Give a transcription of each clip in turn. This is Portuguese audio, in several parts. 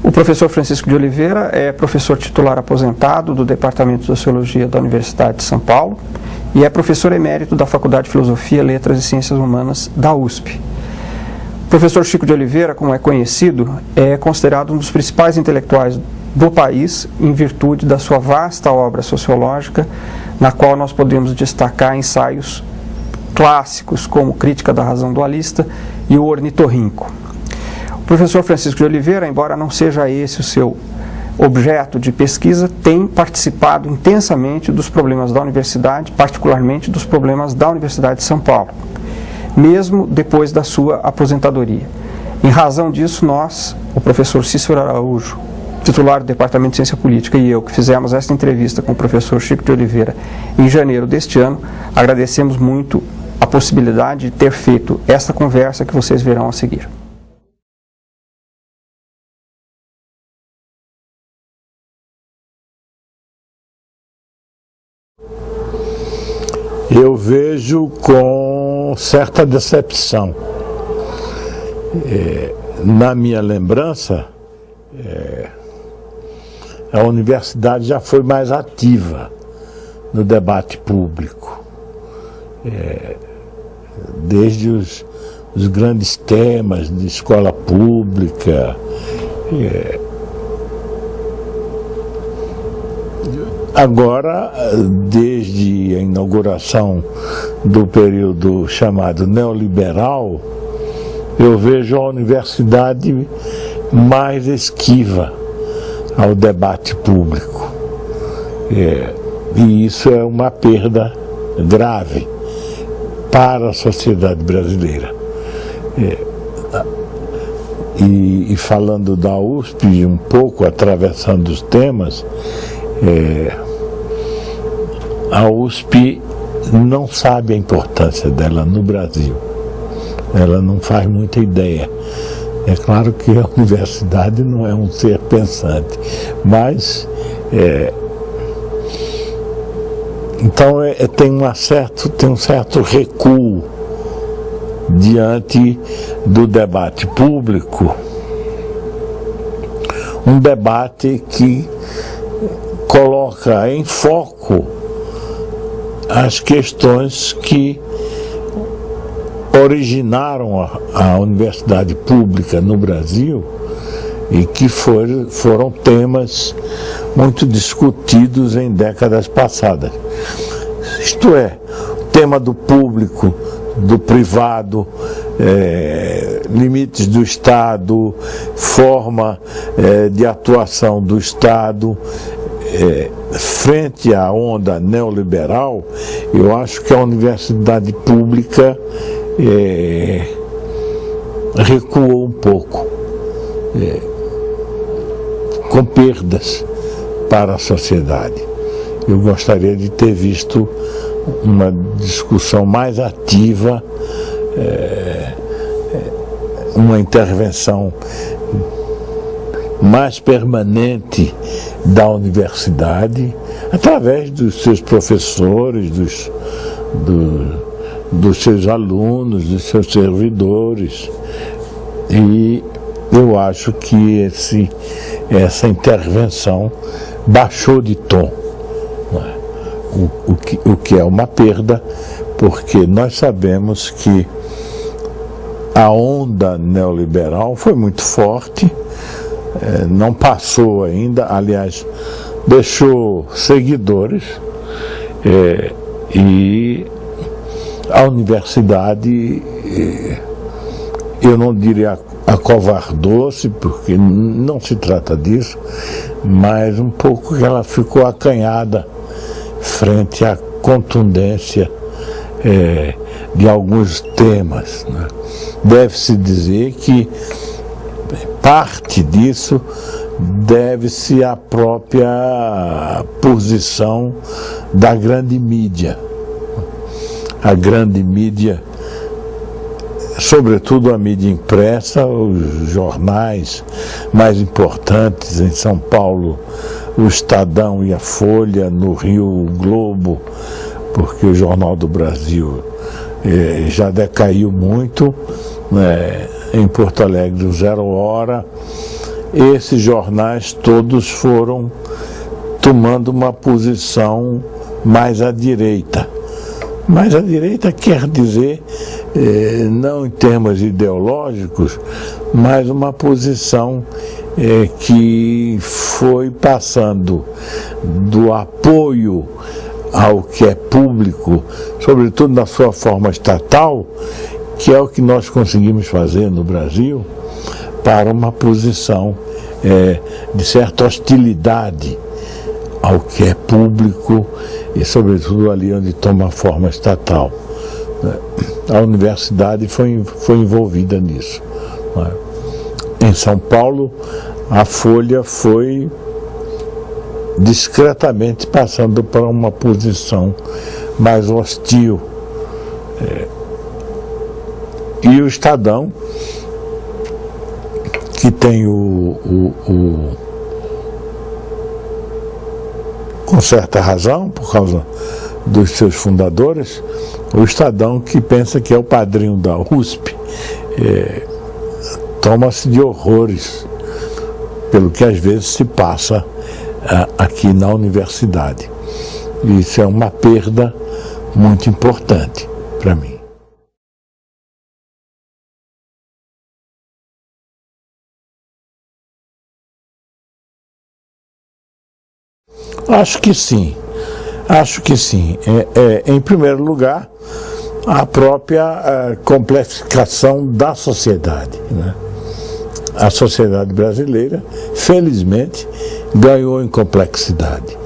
O professor Francisco de Oliveira é professor titular aposentado do Departamento de Sociologia da Universidade de São Paulo e é professor emérito da Faculdade de Filosofia, Letras e Ciências Humanas da USP. O professor Chico de Oliveira, como é conhecido, é considerado um dos principais intelectuais do país em virtude da sua vasta obra sociológica, na qual nós podemos destacar ensaios clássicos como Crítica da Razão Dualista e o Ornitorrinco. O professor Francisco de Oliveira, embora não seja esse o seu objeto de pesquisa, tem participado intensamente dos problemas da universidade, particularmente dos problemas da Universidade de São Paulo, mesmo depois da sua aposentadoria. Em razão disso, nós, o professor Cícero Araújo, titular do Departamento de Ciência Política, e eu, que fizemos esta entrevista com o professor Chico de Oliveira em janeiro deste ano, agradecemos muito a possibilidade de ter feito esta conversa que vocês verão a seguir. Eu vejo com certa decepção. Na minha lembrança, a universidade já foi mais ativa no debate público, desde os grandes temas de escola pública. Agora, desde a inauguração do período chamado neoliberal, eu vejo a universidade mais esquiva ao debate público. E isso é uma perda grave para a sociedade brasileira. E falando da USP, um pouco atravessando os temas, a USP não sabe a importância dela no Brasil. Ela não faz muita ideia. É claro que a universidade não é um ser pensante, mas então tem um certo recuo diante do debate público, um debate que coloca em foco as questões que originaram a universidade pública no Brasil e que foram temas muito discutidos em décadas passadas. Isto é, o tema do público, do privado, limites do Estado, forma de atuação do Estado. Frente à onda neoliberal, eu acho que a universidade pública recuou um pouco, com perdas para a sociedade. Eu gostaria de ter visto uma discussão mais ativa, uma intervenção mais permanente da universidade, através dos seus professores, dos seus alunos, dos seus servidores. E eu acho que essa intervenção baixou de tom, o que é uma perda, porque nós sabemos que a onda neoliberal foi muito forte, não passou ainda, aliás, deixou seguidores, e a universidade, eu não diria acovardou-se, porque não se trata disso, mas um pouco que ela ficou acanhada frente à contundência de alguns temas, né? Deve-se dizer que parte disso deve-se à própria posição da grande mídia. A grande mídia, sobretudo a mídia impressa, os jornais mais importantes em São Paulo, o Estadão e a Folha, no Rio, o Globo, porque o Jornal do Brasil já decaiu muito, né? Em Porto Alegre, o Zero Hora, esses jornais todos foram tomando uma posição mais à direita. Mais à direita quer dizer, não em termos ideológicos, mas uma posição que foi passando do apoio ao que é público, sobretudo na sua forma estatal, que é o que nós conseguimos fazer no Brasil, para uma posição de certa hostilidade ao que é público e, sobretudo, ali onde toma forma estatal. A universidade foi envolvida nisso. Em São Paulo, a Folha foi discretamente passando para uma posição mais hostil. E o Estadão, que tem com certa razão, por causa dos seus fundadores, o Estadão, que pensa que é o padrinho da USP, toma-se de horrores pelo que às vezes se passa aqui na universidade. Isso é uma perda muito importante para mim. Acho que sim. Em primeiro lugar, a própria complexificação da sociedade, né? A sociedade brasileira, felizmente, ganhou em complexidade.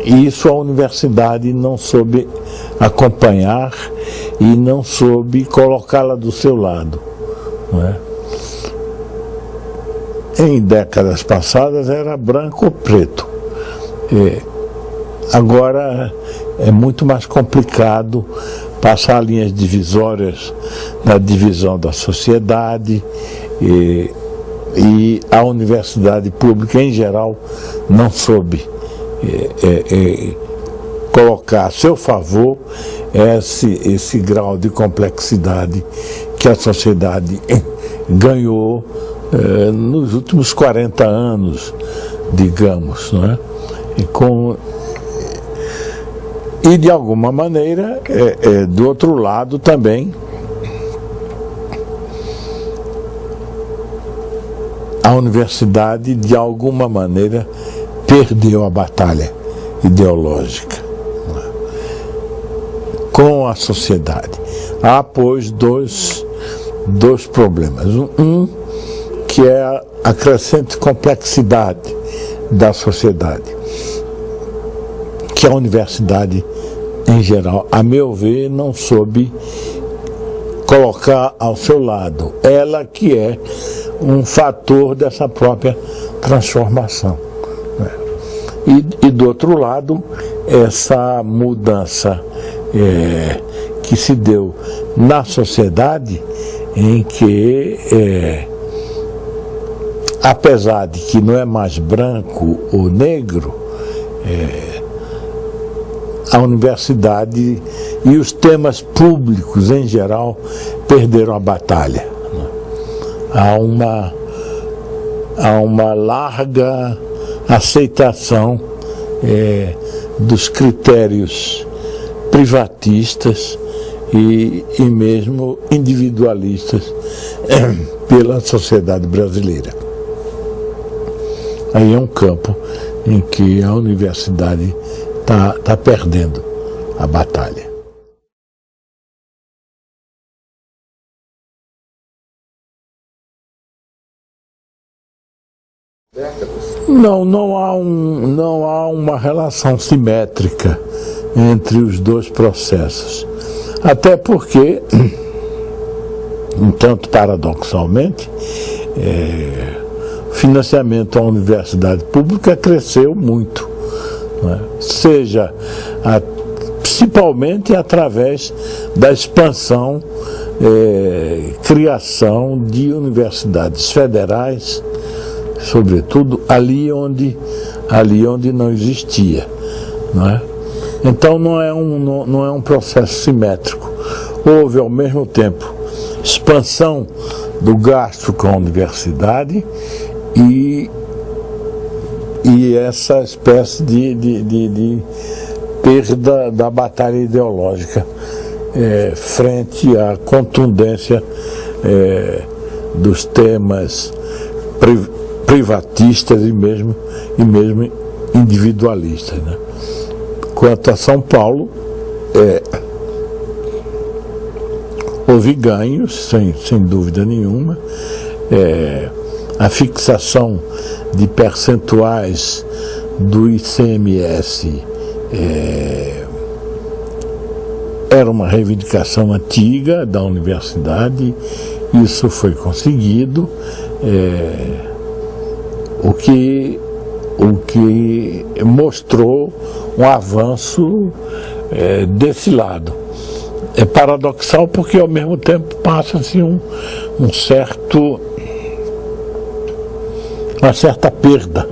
E isso a universidade não soube acompanhar e não soube colocá-la do seu lado, não é? Em décadas passadas era branco ou preto. Agora é muito mais complicado passar linhas divisórias na divisão da sociedade, e a universidade pública em geral não soube colocar a seu favor esse grau de complexidade que a sociedade ganhou nos últimos 40 anos, digamos, não é? E de alguma maneira, do outro lado também, a universidade de alguma maneira perdeu a batalha ideológica, não é? Com a sociedade. Há, pois, dois problemas. Que é a crescente complexidade da sociedade, que a universidade, em geral, a meu ver, não soube colocar ao seu lado. Ela que é um fator dessa própria transformação, né? E do outro lado, essa mudança que se deu na sociedade, em que apesar de que não é mais branco ou negro, a universidade e os temas públicos em geral perderam a batalha. Há uma larga aceitação dos critérios privatistas e mesmo individualistas pela sociedade brasileira. Aí é um campo em que a universidade está perdendo a batalha. Não há uma relação simétrica entre os dois processos. Até porque, um tanto paradoxalmente, o financiamento à universidade pública cresceu muito, né? Seja principalmente através da expansão, criação de universidades federais, sobretudo ali onde não existia, não é? Então não é um processo simétrico. Houve ao mesmo tempo expansão do gasto com a universidade e essa espécie de perda da batalha ideológica frente à contundência dos temas privatistas e mesmo individualistas, né? Quanto a São Paulo, houve ganhos, sem dúvida nenhuma. A fixação de percentuais do ICMS era uma reivindicação antiga da universidade, isso foi conseguido, o que mostrou um avanço desse lado. É paradoxal porque ao mesmo tempo passa-se uma certa perda.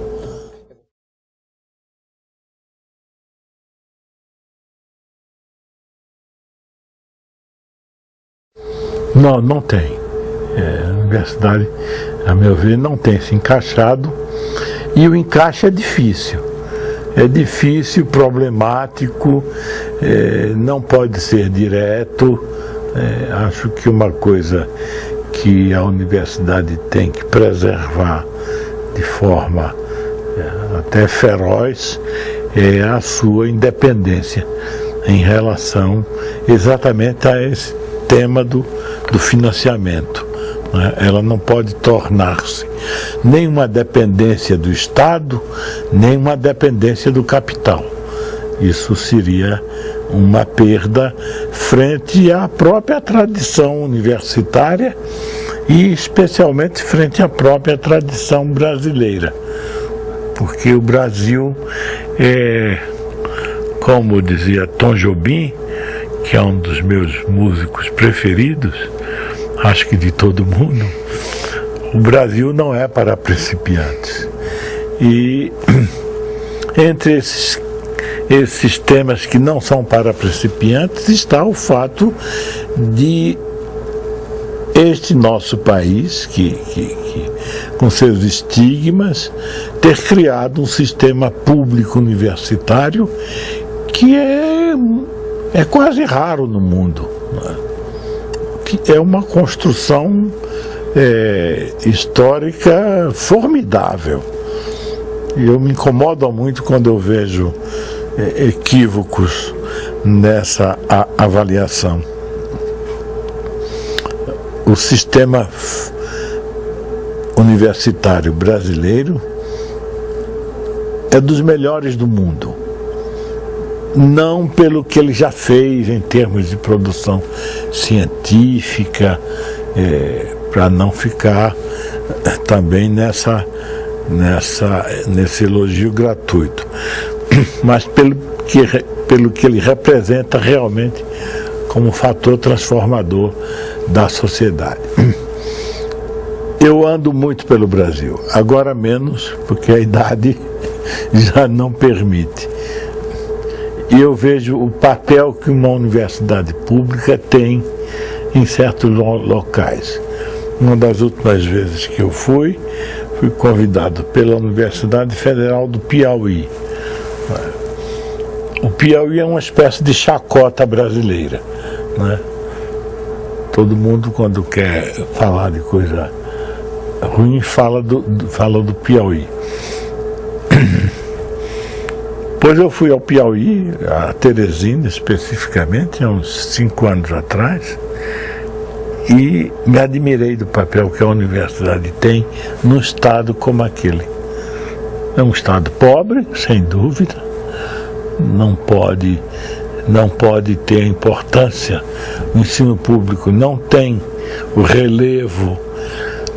Não tem. A universidade, a meu ver, não tem se encaixado, e o encaixe é difícil. É difícil, problemático, não pode ser direto. Acho que uma coisa que a universidade tem que preservar de forma até feroz é a sua independência em relação exatamente a esse tema do financiamento. Ela não pode tornar-se nem uma dependência do Estado, nem uma dependência do capital. Isso seria uma perda frente à própria tradição universitária e especialmente frente à própria tradição brasileira. Porque o Brasil como dizia Tom Jobim, que é um dos meus músicos preferidos, acho que de todo mundo, o Brasil não é para principiantes. E entre esses temas que não são para principiantes está o fato de este nosso país, que com seus estigmas, ter criado um sistema público universitário que é quase raro no mundo, né? Que é uma construção histórica formidável. E eu me incomodo muito quando eu vejo equívocos nessa avaliação. O sistema universitário brasileiro é dos melhores do mundo. Não pelo que ele já fez em termos de produção científica, para não ficar também nesse elogio gratuito, mas pelo que ele representa realmente como fator transformador da sociedade. Eu ando muito pelo Brasil, agora menos, porque a idade já não permite. E eu vejo o papel que uma universidade pública tem em certos locais. Uma das últimas vezes que eu fui convidado pela Universidade Federal do Piauí. O Piauí é uma espécie de chacota brasileira, né? Todo mundo, quando quer falar de coisa ruim, fala do Piauí. Pois eu fui ao Piauí, a Teresina especificamente, há uns 5 anos atrás, e me admirei do papel que a universidade tem num estado como aquele. É um estado pobre, sem dúvida, não pode ter a importância, o ensino público não tem o relevo,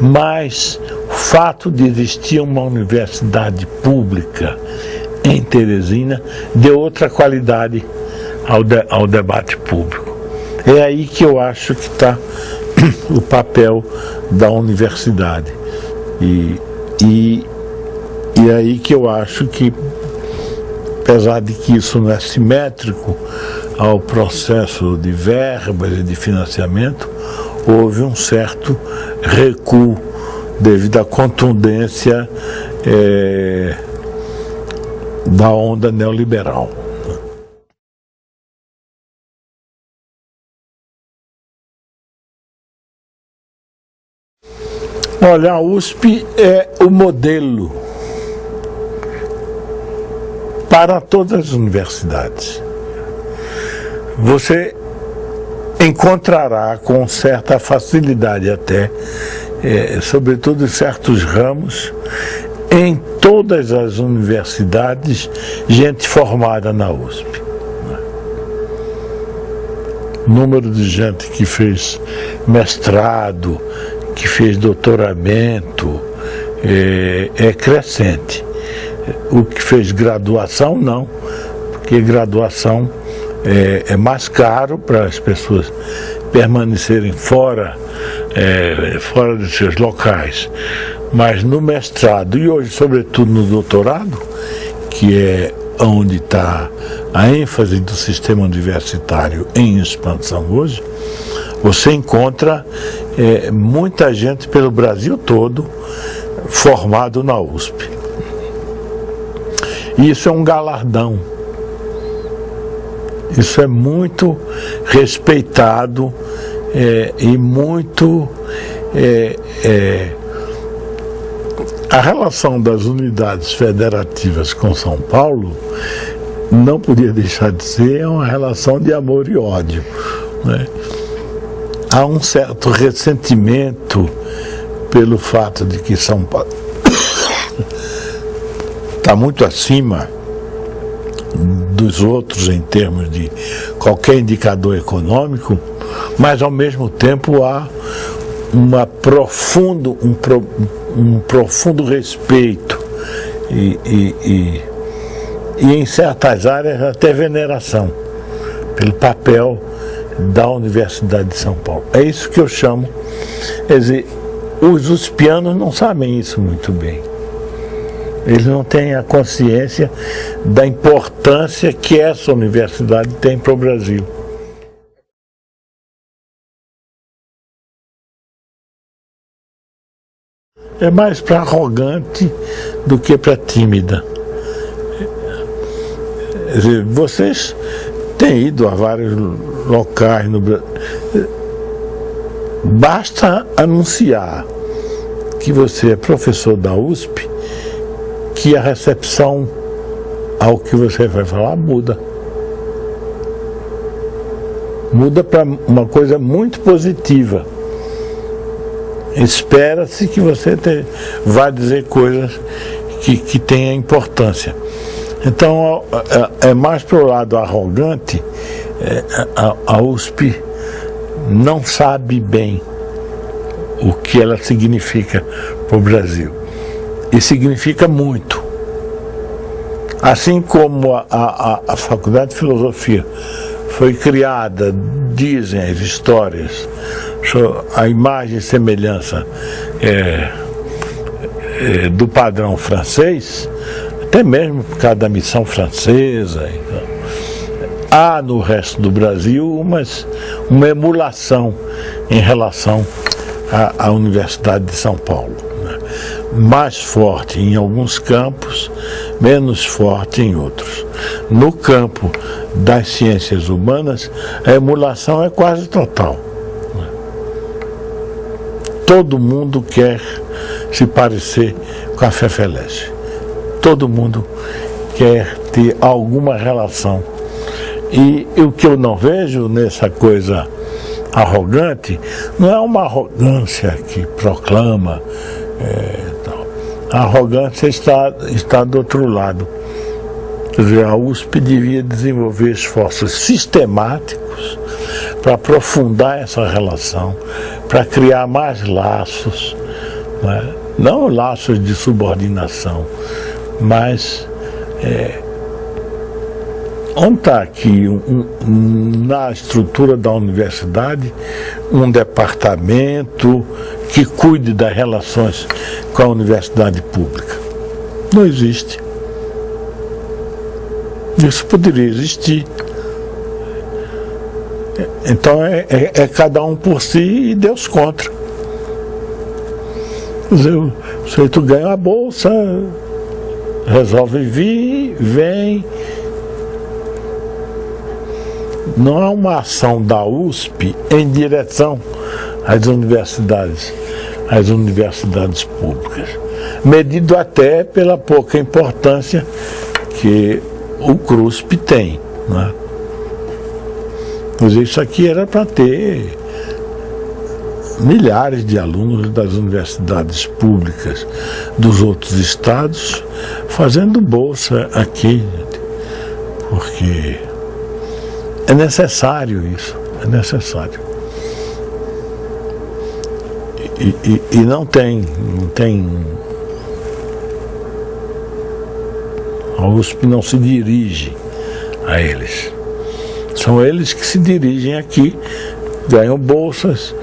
mas o fato de existir uma universidade pública em Teresina deu outra qualidade ao debate público. É aí que eu acho que está o papel da universidade. E aí que eu acho que, apesar de que isso não é simétrico ao processo de verbas e de financiamento, houve um certo recuo devido à contundência da onda neoliberal. Olha, a USP é o modelo para todas as universidades. Você encontrará com certa facilidade até, sobretudo em certos ramos, em todas as universidades, gente formada na USP. O número de gente que fez mestrado, que fez doutoramento, é crescente. O que fez graduação, não, porque graduação é mais caro para as pessoas permanecerem fora de seus locais. Mas no mestrado e hoje, sobretudo no doutorado, que é onde está a ênfase do sistema universitário em expansão hoje, você encontra muita gente pelo Brasil todo formado na USP. E isso é um galardão. Isso é muito respeitado e muito... A relação das unidades federativas com São Paulo não podia deixar de ser uma relação de amor e ódio, né? Há um certo ressentimento pelo fato de que São Paulo está muito acima dos outros em termos de qualquer indicador econômico, mas ao mesmo tempo há um profundo respeito e em certas áreas até veneração pelo papel da Universidade de São Paulo. É isso que eu chamo, quer dizer, os uspianos não sabem isso muito bem. Eles não têm a consciência da importância que essa universidade tem para o Brasil. É mais para arrogante do que para tímida. Quer dizer, vocês têm ido a vários locais no Brasil. Basta anunciar que você é professor da USP, que a recepção ao que você vai falar muda. Muda para uma coisa muito positiva. Espera-se que você vá dizer coisas que tenham importância. Então, é mais para o lado arrogante. A USP não sabe bem o que ela significa para o Brasil. E significa muito. Assim como a Faculdade de Filosofia foi criada, dizem as histórias, a imagem e semelhança do padrão francês, até mesmo por causa da missão francesa. Há no resto do Brasil uma emulação em relação à Universidade de São Paulo, né? Mais forte em alguns campos, menos forte em outros. No campo das ciências humanas, a emulação é quase total. Todo mundo quer se parecer com a FEFELESH. Todo mundo quer ter alguma relação. E o que eu não vejo nessa coisa arrogante, não é uma arrogância que proclama. A arrogância está do outro lado. Quer dizer, a USP devia desenvolver esforços sistemáticos para aprofundar essa relação, para criar mais laços, né? Não laços de subordinação, mas onde está aqui, na estrutura da universidade, um departamento que cuide das relações com a universidade pública? Não existe. Isso poderia existir. Então é cada um por si e Deus contra. O sujeito ganha a bolsa, resolve vir, vem. Não há uma ação da USP em direção às universidades públicas, medido até pela pouca importância que o CRUSP tem, né? Mas isso aqui era para ter milhares de alunos das universidades públicas dos outros estados fazendo bolsa aqui, porque é necessário isso, é necessário. E não tem. A USP não se dirige a eles. São eles que se dirigem aqui, ganham bolsas,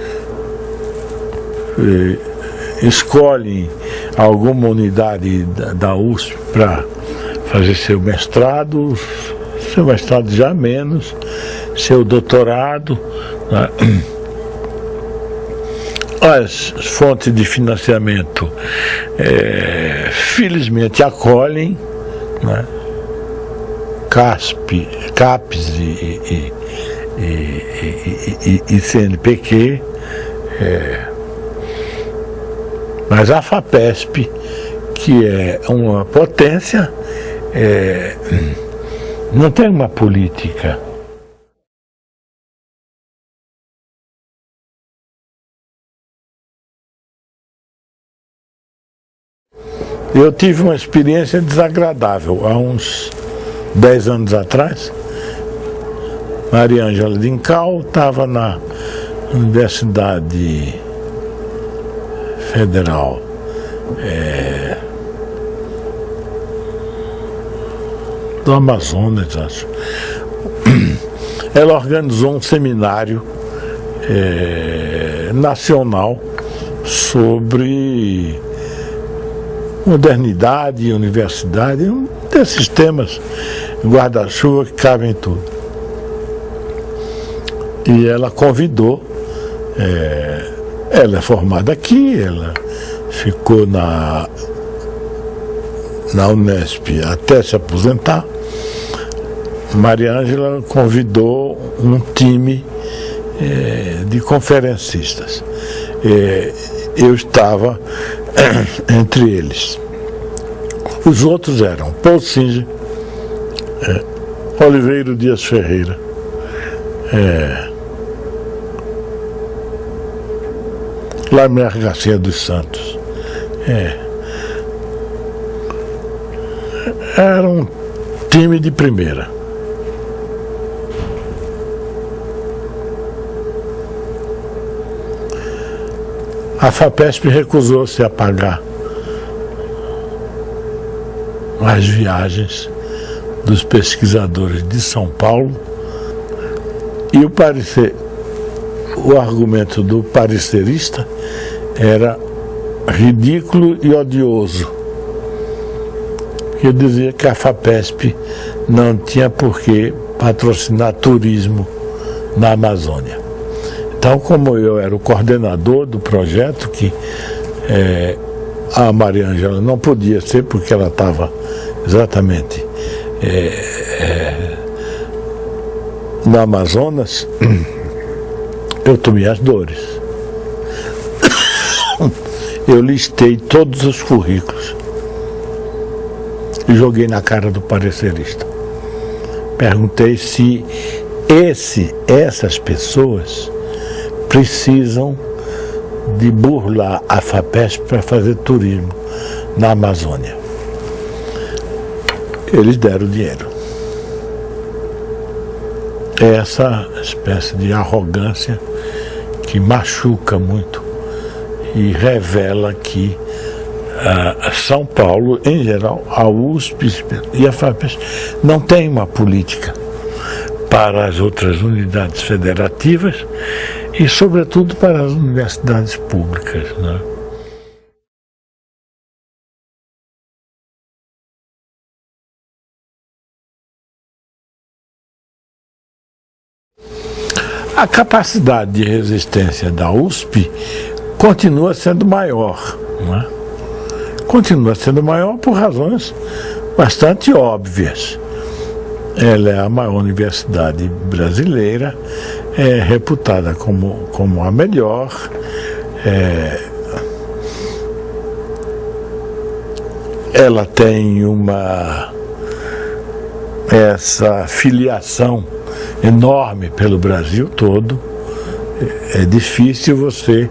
escolhem alguma unidade da USP para fazer seu mestrado já menos, seu doutorado, né? As fontes de financiamento, felizmente, acolhem, né? CAPES e CNPq, mas a FAPESP, que é uma potência, não tem uma política. Eu tive uma experiência desagradável há uns 10 anos atrás. Maria Ângela Dincal estava na Universidade Federal do Amazonas, acho. Ela organizou um seminário nacional sobre modernidade, universidade, um desses temas guarda-chuva que cabem em tudo. E ela convidou, ela é formada aqui, ela ficou na Unesp até se aposentar. Maria Ângela convidou um time de conferencistas. Eu estava entre eles. Os outros eram Paul Singer, Oliveira Dias Ferreira, Lamer Garcia dos Santos. Era um time de primeira. A FAPESP recusou-se a pagar as viagens dos pesquisadores de São Paulo e o argumento do parecerista era ridículo e odioso, que dizia que a FAPESP não tinha por que patrocinar turismo na Amazônia. Então, como eu era o coordenador do projeto, que a Maria Ângela não podia ser, porque ela estava exatamente no Amazonas, eu tomei as dores. Eu listei todos os currículos e joguei na cara do parecerista. Perguntei se essas pessoas precisam de burlar a FAPESP para fazer turismo na Amazônia. Eles deram dinheiro. Essa espécie de arrogância que machuca muito e revela que São Paulo, em geral, a USP e a FAPESP não tem uma política para as outras unidades federativas e, sobretudo, para as universidades públicas, né? A capacidade de resistência da USP continua sendo maior, não é? Continua sendo maior por razões bastante óbvias. Ela é a maior universidade brasileira, é reputada como a melhor, ela tem essa filiação enorme pelo Brasil todo. É difícil você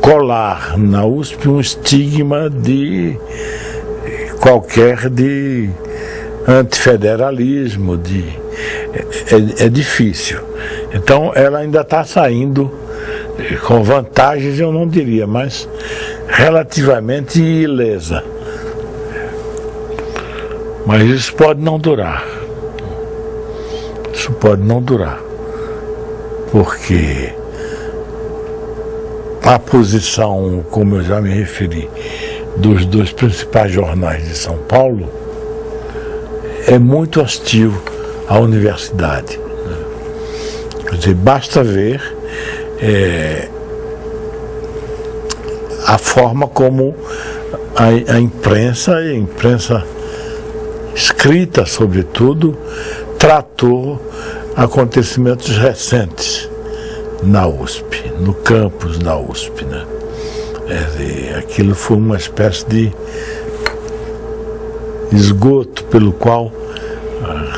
colar na USP um estigma de antifederalismo, é difícil. Então ela ainda está saindo com vantagens, eu não diria, mas relativamente ilesa. Mas isso pode não durar. Isso pode não durar. Porque a posição, como eu já me referi, dos dois principais jornais de São Paulo é muito hostil à universidade. Quer dizer, basta ver a forma como a imprensa escrita, sobretudo, tratou acontecimentos recentes na USP, no campus da USP, né? Aquilo foi uma espécie de esgoto pelo qual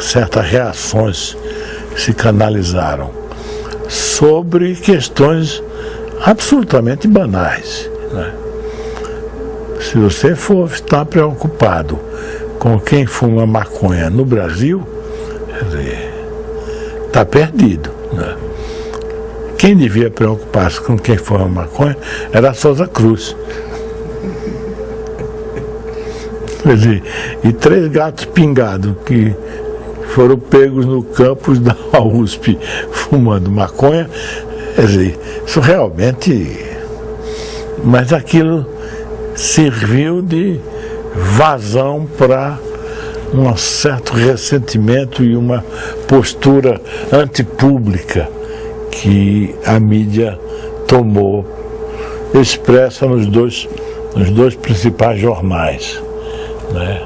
certas reações se canalizaram sobre questões absolutamente banais, né? Se você for estar preocupado com quem fuma maconha no Brasil, está perdido, né? Quem devia preocupar-se com quem fuma maconha era a Souza Cruz. Quer dizer, e 3 gatos pingados que foram pegos no campus da USP fumando maconha, quer dizer, isso realmente... Mas aquilo serviu de vazão para um certo ressentimento e uma postura antipública que a mídia tomou, expressa nos dois principais jornais, né?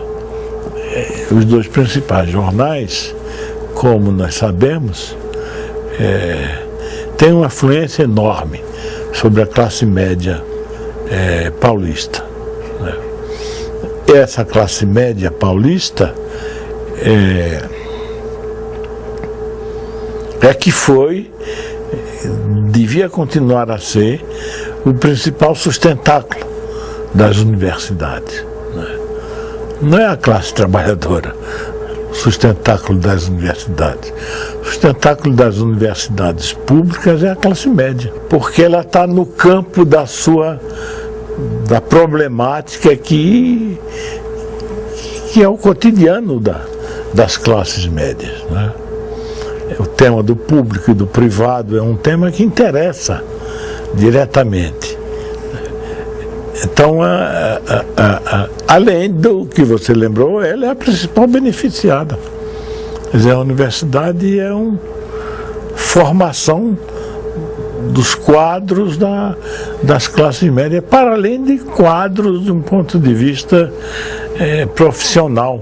Os 2 principais jornais, como nós sabemos, têm uma influência enorme sobre a classe média paulista, né? Essa classe média paulista que devia continuar a ser o principal sustentáculo das universidades, né? Não é a classe trabalhadora o sustentáculo das universidades. O sustentáculo das universidades públicas é a classe média, porque ela está no campo da problemática que é o cotidiano das classes médias, né? O tema do público e do privado é um tema que interessa diretamente. Então, além do que você lembrou, ela é a principal beneficiada. Quer dizer, a universidade é uma formação dos quadros das classes médias, para além de quadros de um ponto de vista profissional.